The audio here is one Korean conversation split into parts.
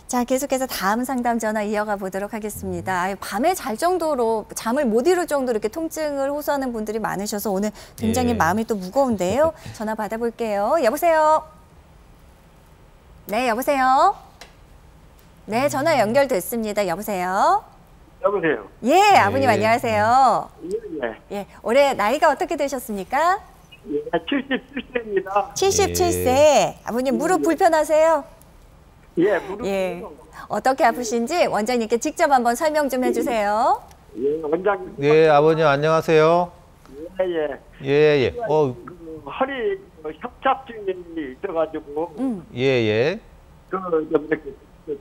자, 계속해서 다음 상담 전화 이어가 보도록 하겠습니다. 아유, 밤에 잘 정도로 잠을 못 이룰 정도로 이렇게 통증을 호소하는 분들이 많으셔서 오늘 굉장히 마음이 또 무거운데요. 전화 받아볼게요. 여보세요? 네, 여보세요? 네, 전화 연결됐습니다. 여보세요? 여보세요? 예, 아버님 안녕하세요. 예. 예, 올해 나이가 어떻게 되셨습니까? 예, 77세입니다. 77세. 아버님 무릎 불편하세요? 예, 무릎. 예. 어떻게 아프신지 원장님께 직접 한번 설명 좀 해주세요. 예, 원장님. 네, 아버님 안녕하세요. 예. 예. 그 허리 협착증이 있어가지고 예.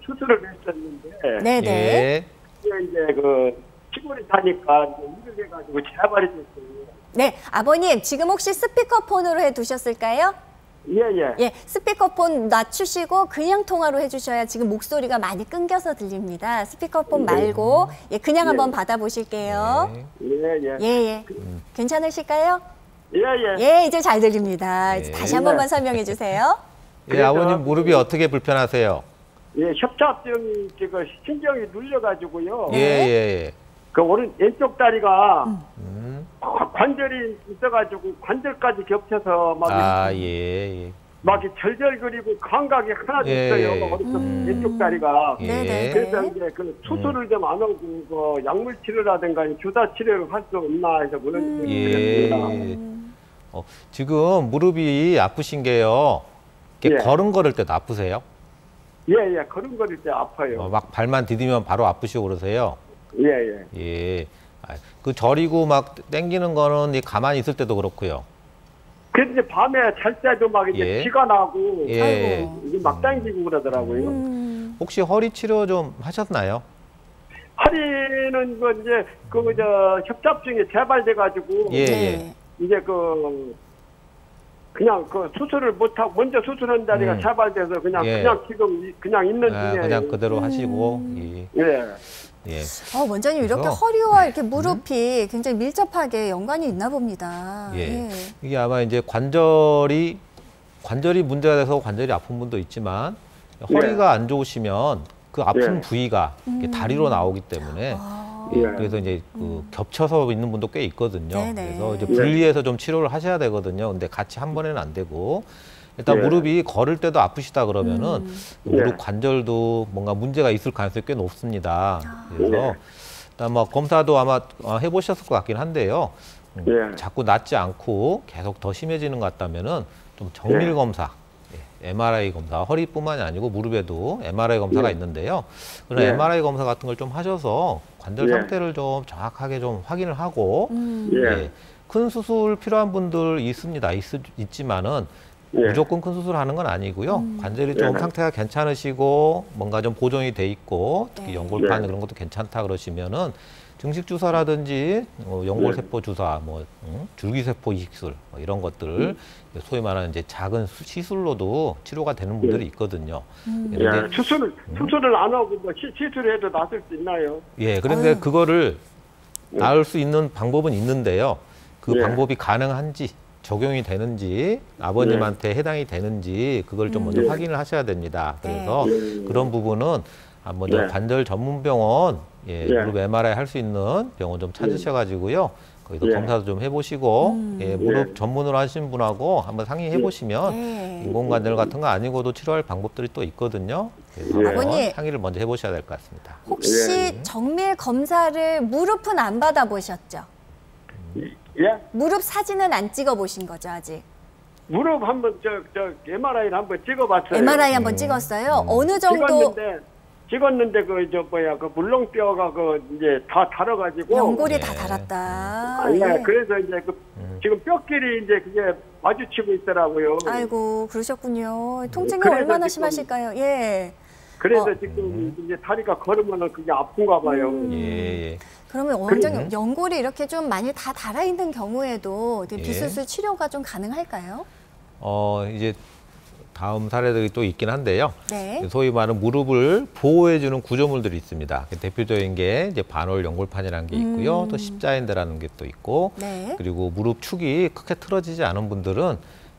수술을 했었는데. 네네. 예. 이제 시골에 사니까 이렇게 해가지고 재발이 됐어요. 네, 아버님 지금 혹시 스피커폰으로 해두셨을까요? 예. 예, 스피커폰 낮추시고 그냥 통화로 해주셔야 지금 목소리가 많이 끊겨서 들립니다. 스피커폰 말고 그냥 한번 받아보실게요. 예. 괜찮으실까요? 예. 예, 이제 잘 들립니다. 이제 다시 한 번만 설명해 주세요. 예, 아버님 무릎이 어떻게 불편하세요? 예, 협착증이 신경이 눌려가지고요. 예. 그 왼쪽 다리가 관절이 있어가지고 관절까지 겹쳐서 막 막 절절거리고 감각이 하나도 있어요. 왼쪽 다리가. 네네. 그래서 이제 수술을 좀 안 하고 약물 치료라든가 주사 치료를 할 수 없나 해서 물어보겠습니다. 지금 무릎이 아프신 게요. 걸음 걸을 때도 아프세요? 예. 걸음걸일 때 아파요. 막 발만 디디면 바로 아프시고 그러세요? 예. 그 저리고 막 땡기는 거는 가만히 있을 때도 그렇고요. 그래서 이제 밤에 잘 때도 막 이제 피가 나고 이게 막 당기고 그러더라고요. 혹시 허리 치료 좀 하셨나요? 허리는 이제 협착증이 재발돼가지고 예. 이제 그냥 수술을 못하고 먼저 수술한 자리가 재발돼서 그냥 지금 그냥 있는 중이에요. 그냥 그대로 하시고. 예. 원장님 이렇게 허리와 이렇게 무릎이 굉장히 밀접하게 연관이 있나 봅니다. 이게 아마 이제 관절이 문제가 돼서 관절이 아픈 분도 있지만 허리가 안 좋으시면 그 아픈 부위가 다리로 나오기 때문에 그래서 이제 겹쳐서 있는 분도 꽤 있거든요. 그래서 이제 분리해서 좀 치료를 하셔야 되거든요. 근데 같이 한 번에는 안 되고 일단 무릎이 걸을 때도 아프시다 그러면은 무릎 관절도 뭔가 문제가 있을 가능성이 꽤 높습니다. 그래서 일단 검사도 아마 해보셨을 것 같긴 한데요. 자꾸 낫지 않고 계속 더 심해지는 것 같다면은 좀 정밀 검사, MRI 검사, 허리뿐만이 아니고 무릎에도 MRI 검사가 있는데요. 그런 MRI 검사 같은 걸 좀 하셔서 관절 상태를 좀 정확하게 좀 확인을 하고 큰 수술 필요한 분들 있지만은 무조건 큰 수술하는 건 아니고요. 관절이 좀 상태가 괜찮으시고 뭔가 좀 보존이 돼 있고 특히 연골판 그런 것도 괜찮다 그러시면은 증식 주사라든지 연골세포 주사, 줄기세포 이식술 이런 것들 소위 말하는 이제 작은 시술로도 치료가 되는 분들이 있거든요. 수술을 안 하고 시술해도 낫을 수 있나요? 예, 그런데 그거를 나을 수 있는 방법은 있는데요. 그 방법이 가능한지 적용이 되는지 아버님한테 해당이 되는지 그걸 좀 먼저 확인을 하셔야 됩니다. 그래서 그런 부분은 먼저 관절 전문 병원, 무릎 MRI 할 수 있는 병원 좀 찾으셔가지고요. 거기서 검사도 좀 해보시고 무릎 전문으로 하신 분하고 한번 상의해 보시면 인공관절 같은 거 아니고도 치료할 방법들이 또 있거든요. 그래서 한번 상의를 먼저 해보셔야 될 것 같습니다. 혹시 정밀 검사를 무릎은 안 받아보셨죠? 무릎 사진은 안 찍어보신 거죠, 아직? 무릎 한번 MRI를 한번 찍어봤어요. MRI 한번 찍었어요? 어느 정도? 찍었는데 물렁뼈가 이제 다 달아가지고 연골이 다 달았다. 그래서 이제 지금 뼈끼리 이제 그게 마주치고 있더라고요. 아이고, 그러셨군요. 통증이 얼마나 심하실까요? 그래서 지금 이제 다리가 걸으면은 그게 아픈가 봐요. 그러면 원장님 연골이 이렇게 좀 많이 다 달아있는 경우에도 비수술 치료가 좀 가능할까요? 이제 다음 사례들이 또 있긴 한데요. 소위 말하는 무릎을 보호해주는 구조물들이 있습니다. 대표적인 게 이제 반월 연골판이라는 게 있고요. 또 십자인대라는 게 또 있고, 그리고 무릎 축이 크게 틀어지지 않은 분들은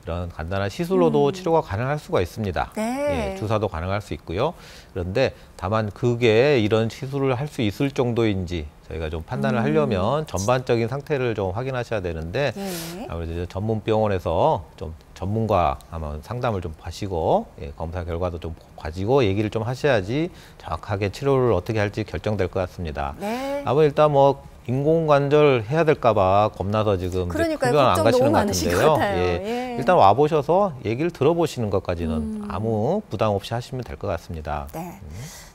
그런 간단한 시술로도 치료가 가능할 수가 있습니다. 네. 예, 주사도 가능할 수 있고요. 그런데 다만 그게 이런 시술을 할 수 있을 정도인지 저희가 좀 판단을 하려면 전반적인 상태를 좀 확인하셔야 되는데 예. 아무래도 이제 전문 병원에서 좀 전문가 아마 상담을 좀 하시고 예, 검사 결과도 좀 가지고 얘기를 좀 하셔야지 정확하게 치료를 어떻게 할지 결정될 것 같습니다. 네. 아마 일단 뭐 인공관절 해야 될까봐 겁나서 지금 그러니까요. 병원 안 걱정 가시는 너무 것 많으신 같은데요. 것 같아요. 예. 예. 일단 와 보셔서 얘기를 들어보시는 것까지는 아무 부담 없이 하시면 될 것 같습니다. 네.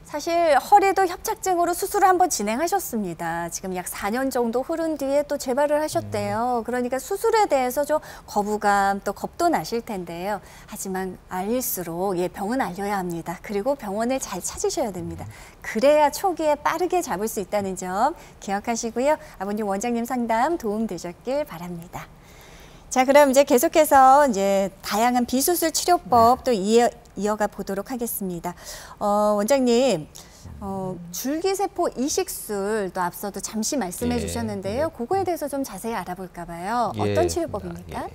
사실 허리도 협착증으로 수술을 한번 진행하셨습니다. 지금 약 4년 정도 흐른 뒤에 또 재발을 하셨대요. 그러니까 수술에 대해서 좀 거부감 또 겁도 나실 텐데요. 하지만 알릴수록 병은 알려야 합니다. 그리고 병원을 잘 찾으셔야 됩니다. 그래야 초기에 빠르게 잡을 수 있다는 점 기억하시고요. 아버님 원장님 상담 도움 되셨길 바랍니다. 자, 그럼 이제 계속해서 이제 다양한 비수술 치료법 또 이어가 보도록 하겠습니다. 원장님, 줄기세포 이식술 또 앞서도 잠시 말씀해 주셨는데요. 그거에 대해서 좀 자세히 알아볼까 봐요. 어떤 치료법입니까?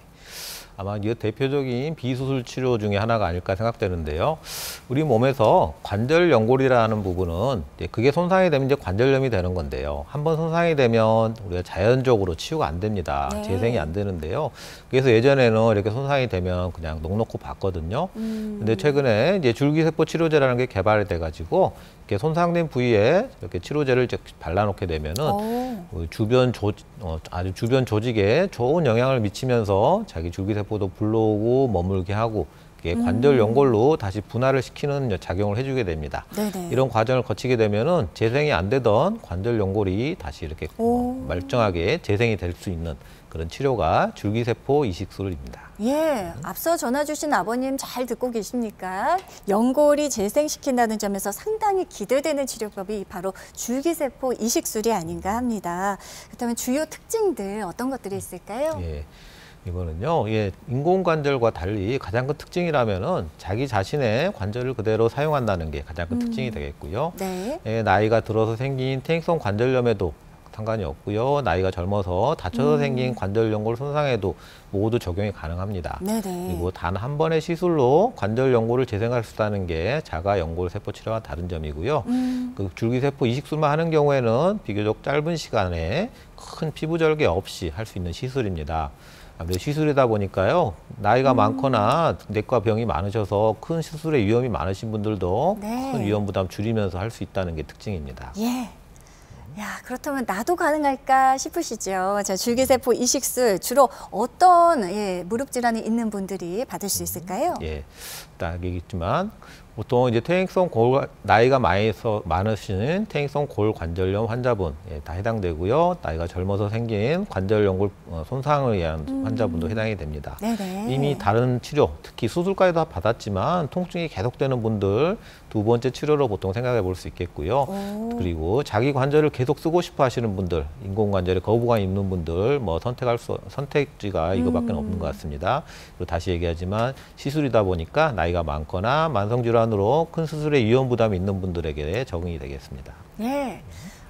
아마 이 대표적인 비수술 치료 중에 하나가 아닐까 생각되는데요. 우리 몸에서 관절 연골이라는 부분은 그게 손상이 되면 이제 관절염이 되는 건데요. 한번 손상이 되면 우리가 자연적으로 치유가 안 됩니다. 네. 재생이 안 되는데요. 그래서 예전에는 이렇게 손상이 되면 그냥 넉넉히 봤거든요. 근데 최근에 이제 줄기세포 치료제라는 게 개발이 돼가지고 이렇게 손상된 부위에 이렇게 치료제를 발라놓게 되면은 주변 아주 주변 조직에 좋은 영향을 미치면서 자기 줄기세포도 불러오고 머물게 하고 이게 관절 연골로 다시 분할을 시키는 작용을 해주게 됩니다. 네네. 이런 과정을 거치게 되면은 재생이 안 되던 관절 연골이 다시 이렇게 멀쩡하게 재생이 될 수 있는 그런 치료가 줄기세포 이식술입니다. 예, 앞서 전화 주신 아버님 잘 듣고 계십니까? 연골이 재생시킨다는 점에서 상당히 기대되는 치료법이 바로 줄기세포 이식술이 아닌가 합니다. 그렇다면 주요 특징들 어떤 것들이 있을까요? 예. 이거는요, 인공관절과 달리 가장 큰 특징이라면은 자기 자신의 관절을 그대로 사용한다는 게 가장 큰 특징이 되겠고요. 네. 나이가 들어서 생긴 퇴행성 관절염에도 상관이 없고요. 나이가 젊어서 다쳐서 생긴 관절 연골 손상에도 모두 적용이 가능합니다. 네네. 그리고 단 한 번의 시술로 관절 연골을 재생할 수 있다는 게 자가 연골 세포 치료와 다른 점이고요. 그 줄기세포 이식술만 하는 경우에는 비교적 짧은 시간에 큰 피부 절개 없이 할 수 있는 시술입니다. 아무래도 시술이다 보니까요. 나이가 많거나 내과 병이 많으셔서 큰 시술의 위험이 많으신 분들도 네. 큰 위험 부담 줄이면서 할 수 있다는 게 특징입니다. 예. 야, 그렇다면 나도 가능할까 싶으시죠? 자, 줄기세포 이식술 주로 어떤 무릎 질환이 있는 분들이 받을 수 있을까요? 예, 딱 얘기했지만 보통 이제 퇴행성 나이가 많으신 퇴행성 골관절염 환자분 다 해당되고요. 나이가 젊어서 생긴 관절 연골 손상을 위한 환자분도 해당이 됩니다. 네네. 이미 다른 치료, 특히 수술까지 다 받았지만 통증이 계속되는 분들 두 번째 치료로 보통 생각해 볼 수 있겠고요. 그리고 자기 관절을 계속 쓰고 싶어 하시는 분들, 인공관절에 거부감이 있는 분들, 뭐 선택지가 이거밖에 없는 것 같습니다. 그리고 다시 얘기하지만 시술이다 보니까 나이가 많거나 만성질환으로 큰 수술의 위험 부담이 있는 분들에게 적응이 되겠습니다. 예.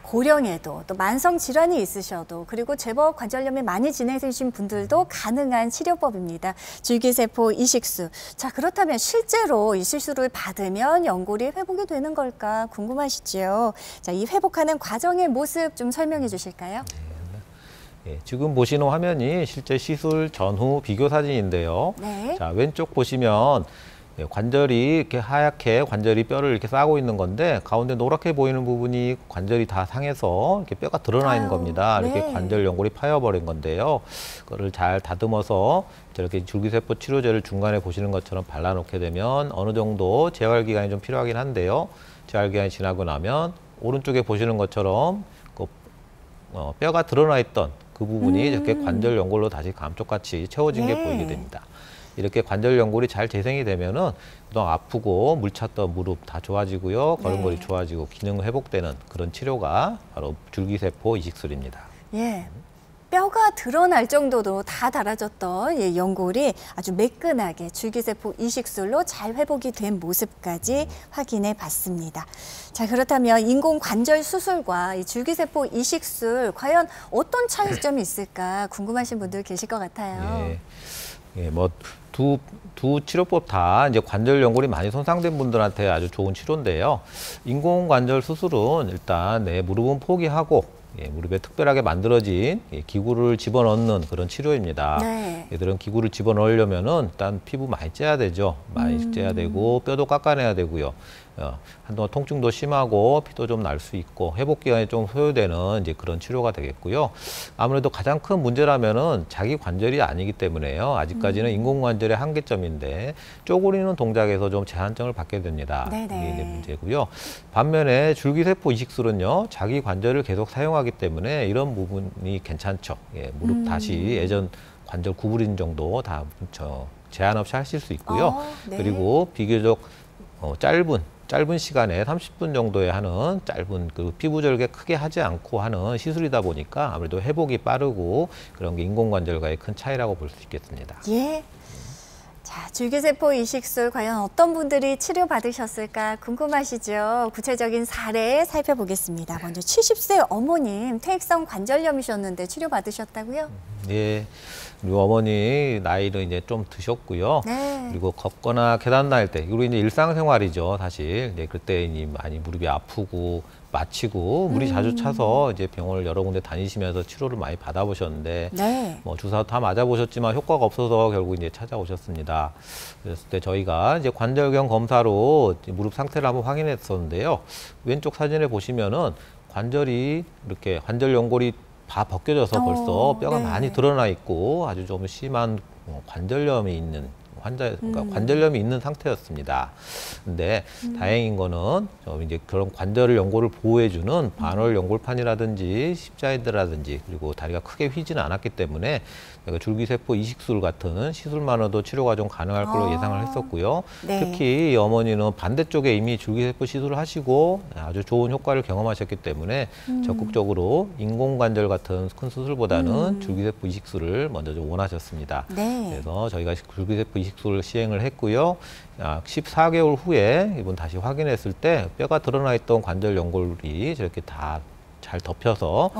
고령에도 또 만성 질환이 있으셔도 그리고 제법 관절염이 많이 진행되신 분들도 가능한 치료법입니다. 줄기세포 이식술. 자, 그렇다면 실제로 이 시술을 받으면 연골이 회복이 되는 걸까 궁금하시죠? 자, 이 회복하는 과정의 모습 좀 설명해 주실까요? 예, 지금 보시는 화면이 실제 시술 전후 비교 사진인데요. 네. 자, 왼쪽 보시면 관절이 이렇게 하얗게 관절이 뼈를 이렇게 싸고 있는 건데 가운데 노랗게 보이는 부분이 관절이 다 상해서 이렇게 뼈가 드러나 있는 겁니다. 이렇게 네. 관절 연골이 파여버린 건데요. 그거를 잘 다듬어서 저렇게 줄기세포 치료제를 중간에 보시는 것처럼 발라놓게 되면 어느 정도 재활 기간이 좀 필요하긴 한데요. 재활 기간이 지나고 나면 오른쪽에 보시는 것처럼 그 뼈가 드러나 있던 그 부분이 이렇게 관절 연골로 다시 감쪽같이 채워진 게 보이게 됩니다. 이렇게 관절 연골이 잘 재생이 되면은 그동안 아프고 물 찼던 무릎 다 좋아지고요. 걸음걸이 좋아지고 기능 회복되는 그런 치료가 바로 줄기세포 이식술입니다. 예. 뼈가 드러날 정도로 다 닳아졌던 연골이 아주 매끈하게 줄기세포 이식술로 잘 회복이 된 모습까지 확인해 봤습니다. 자, 그렇다면 인공관절 수술과 이 줄기세포 이식술 과연 어떤 차이점이 있을까 궁금하신 분들 계실 것 같아요. 예, 뭐 두 치료법 다 이제 관절 연골이 많이 손상된 분들한테 아주 좋은 치료인데요. 인공관절 수술은 일단 내 무릎은 포기하고 무릎에 특별하게 만들어진 기구를 집어넣는 그런 치료입니다. 네. 얘들은 기구를 집어넣으려면은 일단 피부 많이 째야 되죠. 많이 째야 되고 뼈도 깎아내야 되고요. 한동안 통증도 심하고 피도 좀 날 수 있고 회복 기간이 좀 소요되는 이제 그런 치료가 되겠고요. 아무래도 가장 큰 문제라면은 자기 관절이 아니기 때문에요. 아직까지는 인공관절의 한계점인데 쪼그리는 동작에서 좀 제한점을 받게 됩니다. 네네. 이게 문제고요. 반면에 줄기세포 이식술은요, 자기 관절을 계속 사용하기 때문에 이런 부분이 괜찮죠. 무릎 다시 예전 관절 구부린 정도 다 제한 없이 하실 수 있고요. 네. 그리고 비교적 짧은 시간에 30분 정도에 하는 짧은 그 피부절개 크게 하지 않고 하는 시술이다 보니까 아무래도 회복이 빠르고 그런 게 인공관절과의 큰 차이라고 볼 수 있겠습니다. 예. 자, 줄기세포 이식술 과연 어떤 분들이 치료받으셨을까 궁금하시죠? 구체적인 사례 살펴보겠습니다. 먼저 70세 어머님, 퇴행성 관절염이셨는데 치료받으셨다고요? 예. 그리고 어머니 나이는 이제 좀 드셨고요. 네. 그리고 걷거나 계단 다닐 때, 그리고 이제 일상생활이죠, 사실. 이제 그때 이제 많이 무릎이 아프고 마치고 물이 자주 차서 이제 병원을 여러 군데 다니시면서 치료를 많이 받아보셨는데, 네. 뭐 주사 다 맞아보셨지만 효과가 없어서 결국 이제 찾아오셨습니다. 그랬을 때 저희가 이제 관절경 검사로 무릎 상태를 한번 확인했었는데요. 왼쪽 사진에 보시면은 관절이 이렇게 관절 연골이 다 벗겨져서 벌써 뼈가 네. 많이 드러나 있고 아주 좀 심한 관절염이 있는 그러니까 관절염이 있는 상태였습니다. 근데 다행인 거는 이제 그런 관절 연골을 보호해주는 반월 연골판이라든지 십자인대라든지 그리고 다리가 크게 휘지는 않았기 때문에 줄기세포 이식술 같은 시술만으로도 치료가 좀 가능할 걸로 예상을 했었고요. 네. 특히 이 어머니는 반대쪽에 이미 줄기세포 시술을 하시고 아주 좋은 효과를 경험하셨기 때문에 적극적으로 인공관절 같은 큰 수술보다는 줄기세포 이식술을 먼저 좀 원하셨습니다. 네. 그래서 저희가 줄기세포 이식술을 시행을 했고요. 약 14개월 후에 이분 다시 확인했을 때 뼈가 드러나 있던 관절 연골이 저렇게 다 잘 덮여서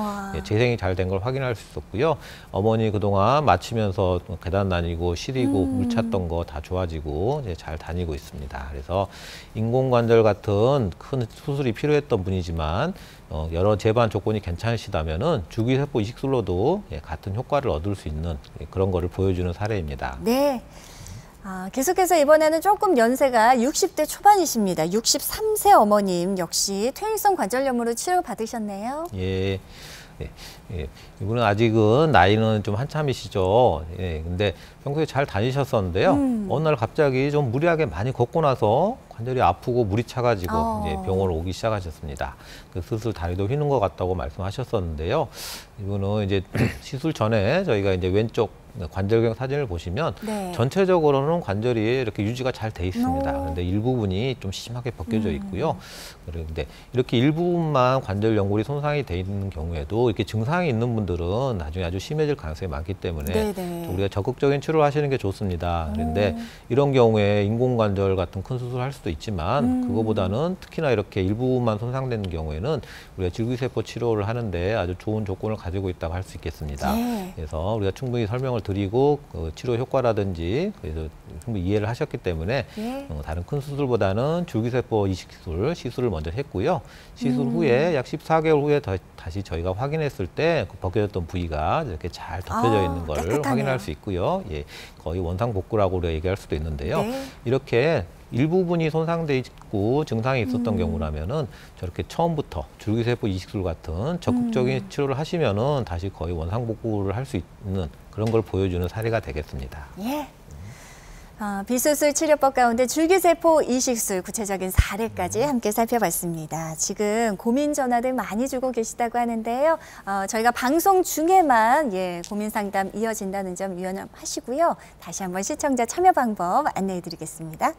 재생이 잘 된 걸 확인할 수 있었고요. 어머니 그동안 마치면서 계단 다니고 시리고 물 찼던 거 다 좋아지고 이제 잘 다니고 있습니다. 그래서 인공관절 같은 큰 수술이 필요했던 분이지만 여러 재반 조건이 괜찮으시다면은 줄기세포 이식술로도 같은 효과를 얻을 수 있는 그런 거를 보여주는 사례입니다. 네. 계속해서 이번에는 조금 연세가 60대 초반이십니다. 63세 어머님 역시 퇴행성 관절염으로 치료받으셨네요. 예. 이분은 아직은 나이는 좀 한참이시죠. 근데 평소에 잘 다니셨었는데요. 어느 날 갑자기 좀 무리하게 많이 걷고 나서 관절이 아프고 물이 차가지고 이제 병원을 오기 시작하셨습니다. 그 슬슬 다리도 휘는 것 같다고 말씀하셨었는데요. 이분은 이제 시술 전에 저희가 이제 왼쪽 관절경 사진을 보시면 네. 전체적으로는 관절이 이렇게 유지가 잘 돼 있습니다. 그런데 일부분이 좀 심하게 벗겨져 있고요. 그런데 이렇게 일부분만 관절 연골이 손상이 돼 있는 경우에도 이렇게 증상이 있는 분들은 나중에 아주 심해질 가능성이 많기 때문에 네네. 우리가 적극적인 치료를 하시는 게 좋습니다. 그런데 이런 경우에 인공관절 같은 큰 수술을 할 수도 있지만 그거보다는 특히나 이렇게 일부분만 손상되는 경우에는 우리가 줄기세포 치료를 하는데 아주 좋은 조건을 가지고 있다고 할 수 있겠습니다. 네. 그래서 우리가 충분히 설명을 드리고 그 치료 효과라든지 그래서 충분히 이해를 하셨기 때문에 다른 큰 수술보다는 줄기세포 이식술 시술을 먼저 했고요. 시술 후에 약 14개월 후에 다시 저희가 확인했을 때 그 벗겨졌던 부위가 이렇게 잘 덮여져 있는 걸 깨끗하네요. 확인할 수 있고요. 거의 원상복구라고 우리가 얘기할 수도 있는데요. 네. 이렇게 일부분이 손상돼 있고 증상이 있었던 경우라면은 저렇게 처음부터 줄기세포 이식술 같은 적극적인 치료를 하시면은 다시 거의 원상복구를 할 수 있는 그런 걸 보여주는 사례가 되겠습니다. 예. 비수술 치료법 가운데 줄기세포 이식술 구체적인 사례까지 함께 살펴봤습니다. 지금 고민 전화들 많이 주고 계시다고 하는데요. 저희가 방송 중에만 고민 상담 이어진다는 점 유념하시고요. 다시 한번 시청자 참여 방법 안내해 드리겠습니다.